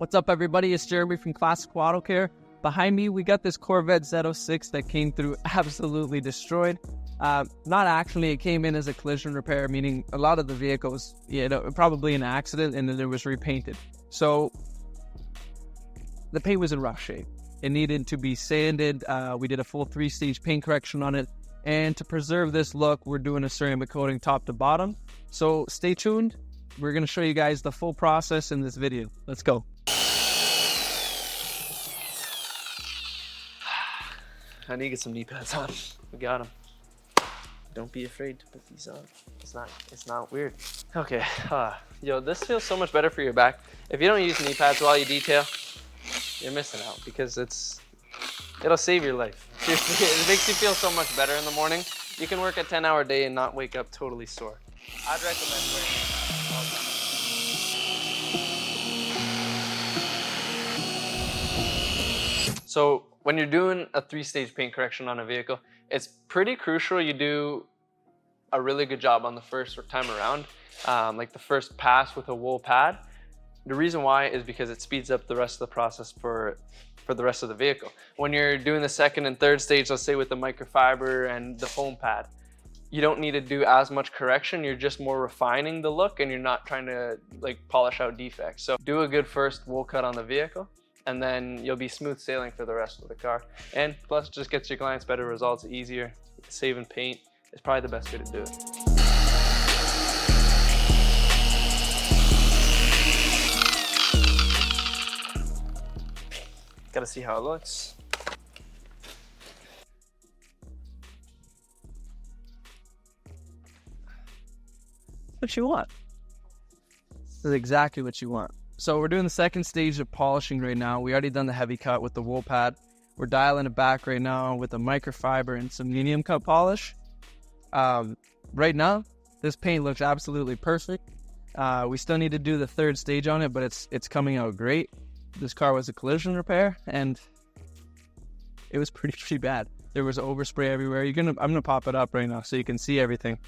What's up, everybody? It's Jeremy from Classic Auto Care. Behind me, we got this Corvette Z06 that came through absolutely destroyed. Not actually, it came in as a collision repair, meaning a lot of the vehicles, probably an accident, and then it was repainted. So the paint was in rough shape. It needed to be sanded. We did a full 3-stage paint correction on it. And to preserve this look, we're doing a ceramic coating top to bottom. So stay tuned. We're going to show you guys the full process in this video. Let's go. I need to get some knee pads on. We got them. Don't be afraid to put these on. It's not weird. Okay. Yo, this feels so much better for your back. If you don't use knee pads while you detail, you're missing out because it'll save your life. Seriously, it makes you feel so much better in the morning. You can work a 10-hour day and not wake up totally sore. I'd recommend wearing knee pads all the time. So when you're doing a 3-stage paint correction on a vehicle, it's pretty crucial you do a really good job on the first time around, like the first pass with a wool pad. The reason why is because it speeds up the rest of the process for the rest of the vehicle. When you're doing the second and third stage, let's say with the microfiber and the foam pad, you don't need to do as much correction. You're just more refining the look and you're not trying to like polish out defects. So do a good first wool cut on the vehicle, and then you'll be smooth sailing for the rest of the car. And plus, just gets your clients better results, easier. Saving paint is probably the best way to do it. Gotta see how it looks. What you want. This is exactly what you want. So we're doing the second stage of polishing right now. We already done the heavy cut with the wool pad. We're dialing it back right now with a microfiber and some medium cut polish. Right now, this paint looks absolutely perfect. We still need to do the third stage on it, but it's coming out great. This car was a collision repair, and it was pretty bad. There was overspray everywhere. I'm gonna pop it up right now so you can see everything.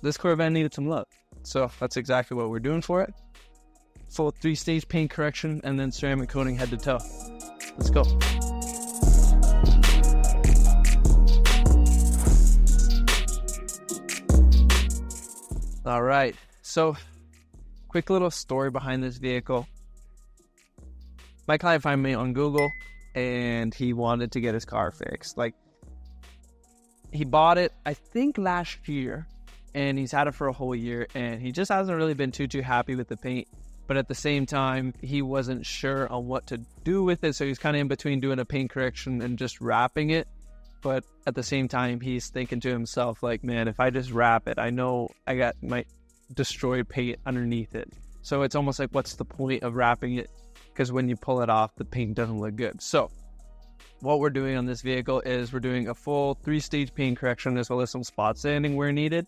This Corvette needed some love. So that's exactly what we're doing for it. Full 3-stage paint correction and then ceramic coating head to toe. Let's go. All right. So quick little story behind this vehicle. My client found me on Google and he wanted to get his car fixed. Like, he bought it, I think last year, and he's had it for a whole year, and he just hasn't really been too happy with the paint. But at the same time, he wasn't sure on what to do with it, so he's kind of in between doing a paint correction and just wrapping it. But at the same time, he's thinking to himself, like, man, if I just wrap it, I know I got my destroyed paint underneath it. So it's almost like, what's the point of wrapping it? Because when you pull it off, the paint doesn't look good. So what we're doing on this vehicle is we're doing a full 3-stage paint correction as well as some spot sanding where needed.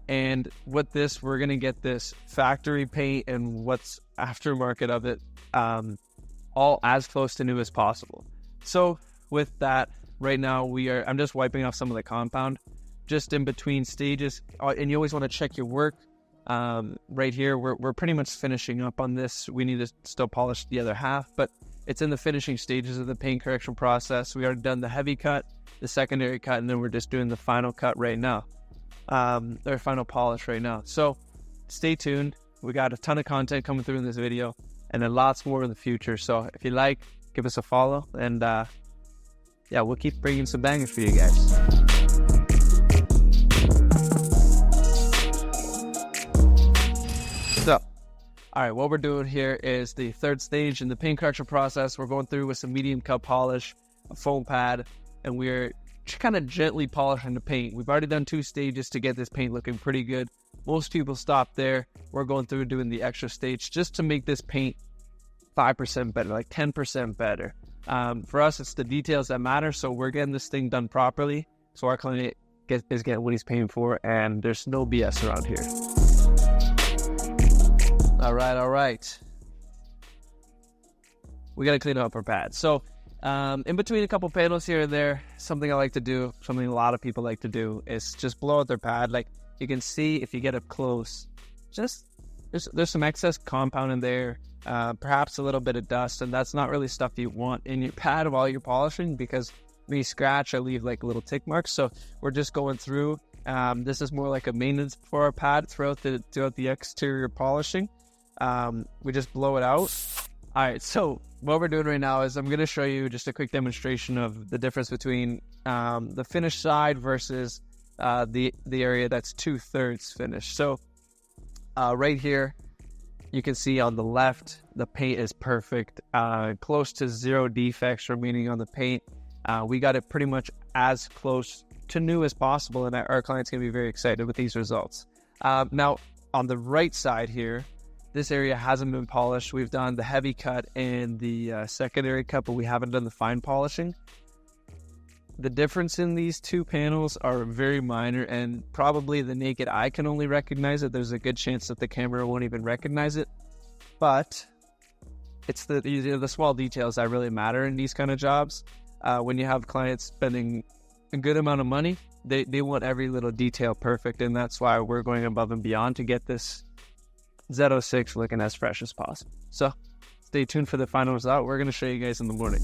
And with this, we're going to get this factory paint and what's aftermarket of it all as close to new as possible. So with that, right now I'm just wiping off some of the compound just in between stages. And you always want to check your work. Right here, we're pretty much finishing up on this. We need to still polish the other half, but it's in the finishing stages of the paint correction process. We already done the heavy cut, the secondary cut, and then we're just doing the final cut right now. Or final polish right now. So stay tuned. We got a ton of content coming through in this video and then lots more in the future. So if you like, give us a follow, and yeah, we'll keep bringing some bangers for you guys. So, all right, what we're doing here is the third stage in the paint correction process. We're going through with some medium cut polish, a foam pad, and we're kind of gently polishing the paint. We've already done 2 stages to get this paint looking pretty good. Most people stop there. We're going through doing the extra stage just to make this paint 5% better, like 10% better. For us, it's the details that matter, so we're getting this thing done properly so our client is getting what he's paying for, and there's no BS around here. All right. We got to clean up our pad. So in between a couple panels here and there, something I like to do, something a lot of people like to do, is just blow out their pad. Like, you can see if you get up close, just there's some excess compound in there, perhaps a little bit of dust, and that's not really stuff you want in your pad while you're polishing, because when you scratch, I leave like little tick marks. So we're just going through. This is more like a maintenance for our pad throughout the exterior polishing. We just blow it out. All right, so what we're doing right now is I'm going to show you just a quick demonstration of the difference between the finished side versus the area that's 2/3 finished. So right here, you can see on the left, the paint is perfect, close to 0 defects remaining on the paint. We got it pretty much as close to new as possible, and our client's going to be very excited with these results. Now, on the right side here, this area hasn't been polished. We've done the heavy cut and the secondary cut, but we haven't done the fine polishing. The difference in these two panels are very minor, and probably the naked eye can only recognize it. There's a good chance that the camera won't even recognize it. But it's the small details that really matter in these kind of jobs. When you have clients spending a good amount of money, they want every little detail perfect, and that's why we're going above and beyond to get this Z06 looking as fresh as possible. So stay tuned for the final result. We're going to show you guys in the morning.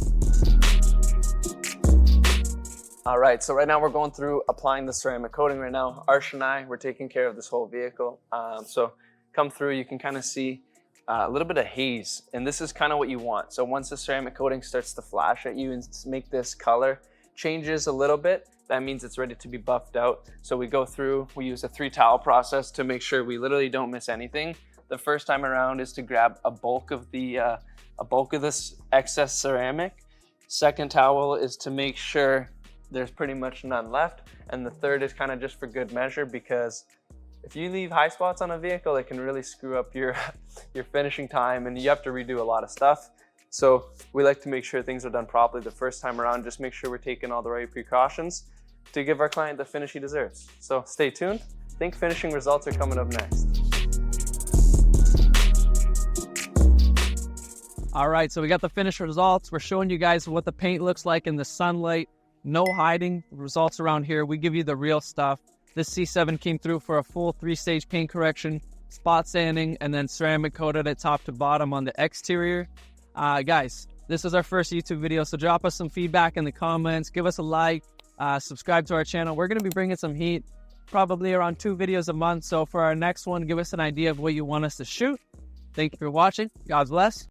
All right, so right now we're going through applying the ceramic coating right now. Arsh and I, we're taking care of this whole vehicle. So come through, you can kind of see a little bit of haze, and this is kind of what you want. So once the ceramic coating starts to flash at you and make this color changes a little bit, that means it's ready to be buffed out. So we go through, we use a 3 towel process to make sure we literally don't miss anything. The first time around is to grab a bulk of this excess ceramic. Second towel is to make sure there's pretty much none left. And the third is kind of just for good measure, because if you leave high spots on a vehicle, it can really screw up your finishing time, and you have to redo a lot of stuff. So we like to make sure things are done properly the first time around. Just make sure we're taking all the right precautions to give our client the finish he deserves. So stay tuned. I think finishing results are coming up next. All right, so we got the finished results. We're showing you guys what the paint looks like in the sunlight. No hiding results around here. We give you the real stuff. This C7 came through for a full 3-stage paint correction, spot sanding, and then ceramic coated it top to bottom on the exterior. Guys, this is our first YouTube video, so drop us some feedback in the comments. Give us a like, subscribe to our channel. We're going to be bringing some heat, probably around 2 videos a month. So for our next one, give us an idea of what you want us to shoot. Thank you for watching. God bless.